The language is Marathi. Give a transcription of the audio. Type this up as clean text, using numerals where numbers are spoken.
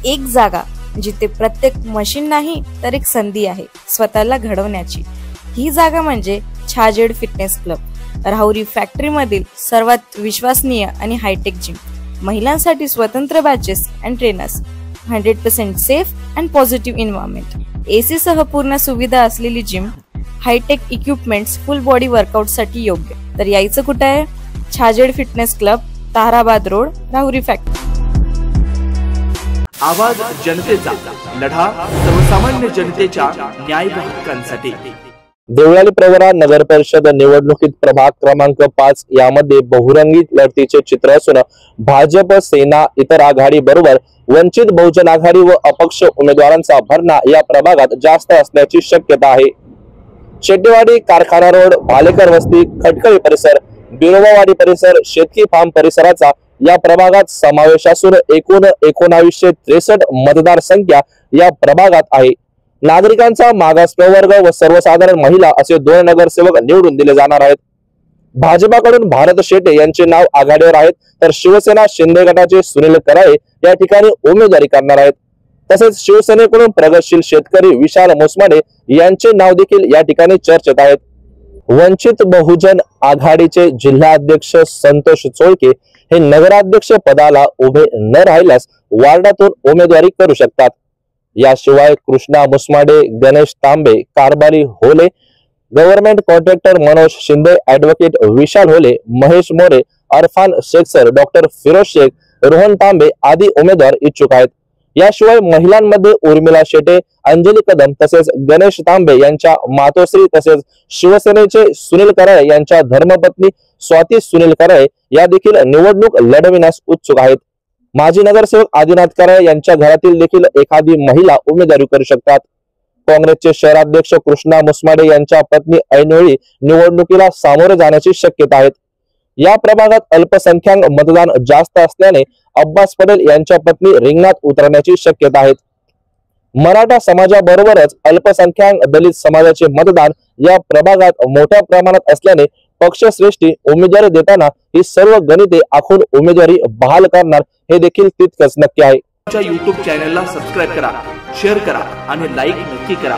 एक जागा जिथे प्रत्येक मशीन नाही तर एक संधी आहे स्वतःला घडवण्याची। ही जागा म्हणजे Chhajed fitness club, Rahuri factory मधील सर्वात विश्वसनीय आणि हायटेक जिम। महिलांसाठी स्वतंत्र batches and trainers, 100% safe and positive environment, AC सह पूर्ण सुविधा असलेली gym, hi tech equipments, full body workout साठी योग्य। तर यायचं कुठे आहे? Chhajed fitness club, Tarabad road, Rahuri factory. आवाज जनतेचा, लढा सर्वसामान्य जनतेच्या न्याय व हक्कांसाठी। देवळाली प्रवरा नगर परिषद निवडणुकीत प्रभाग क्रमांक 5 यामध्ये बहुरंगी लढतीचे चित्र असून भाजप, सेना, इतर आघाडी बरोबर वंचित बहुजन आघाडी व अपक्ष उमेदवारांचा भरणा या प्रभागात जास्त असण्याची शक्यता आहे। शेट्टीवाडी, कारखाना रोड, भालेकर वस्ती, खटकळी परिसर, बिरोबावाडी परिसर, शेतकी फार्म परिसराचा या प्रभागात समावेश असून एकूण 1963 मतदार संख्या या प्रभागात आहे। नागरिकांचा मागास प्रवर्ग व सर्वसाधारण महिला असे 2 नगरसेवक निवडून दिले जाणार आहेत। भाजपाकडून भारत शेटे यांचे नाव आघाडीवर आहेत, तर शिवसेना शिंदे गटाचे सुनील कराळे या ठिकाणी उमेदवारी करणार आहेत। तसेच शिवसेनेकडून प्रगतशील शेतकरी विशाल मोसमाडे यांचे नाव देखील या ठिकाणी चर्चेत आहेत। वंचित बहुजन आघाडीचे जिल्हाध्यक्ष संतोष चोळके हे नगराध्यक्ष पदाला उभे न राहिल्यास वार्डातून उमेदवारी करू शकतात। याशिवाय Krishna Musmade, Ganesh Tambe, Karbhari Hole, government contractor Manoj Shinde, advocate Vishal Hole, Mahesh More, Arfan शेखसर, डॉक्टर फिरोज शेख, रोहन तांबे आदी उमेदवार इच्छुक आहेत। याशिवाय महिलांमध्ये उर्मिला शेटे, अंजली कदम तसेच गणेश तांबे यांच्या मातोश्री तसेच शिवसेनेचे सुनील कराळे यांच्या धर्मपत्नी स्वाती सुनील कराळे या देखील निवडणूक लढविण्यास उत्सुक आहेत। माजी नगरसेवक आदिनाथ कराळे यांच्या घरातील देखील एखादी महिला उमेदवारी करू शकतात। काँग्रेसचे शहराध्यक्ष कृष्णा मुसमाडे यांच्या पत्नी ऐनवेळी निवडणुकीला सामोरे जाण्याची शक्यता आहे। या प्रभागात अल्पसंख्याक मतदान जास्त असल्याने अब्बास पटेल यांच्या पत्नी रिंगणात उतरण्याची शक्यता आहे। मराठा समाजाबरोबरच अल्पसंख्याक दलित समाजाचे मतदान या प्रभागात मोठ्या प्रमाणात असल्याने पक्षश्रेष्ठी उमेदवारी देताना ही सर्व गणिते आखून उमेदवारी बहाल करणार हे देखील तितकंच नक्की आहे। YouTube चॅनलला सबस्क्राइब करा, शेअर करा आणि लाईक नक्की करा।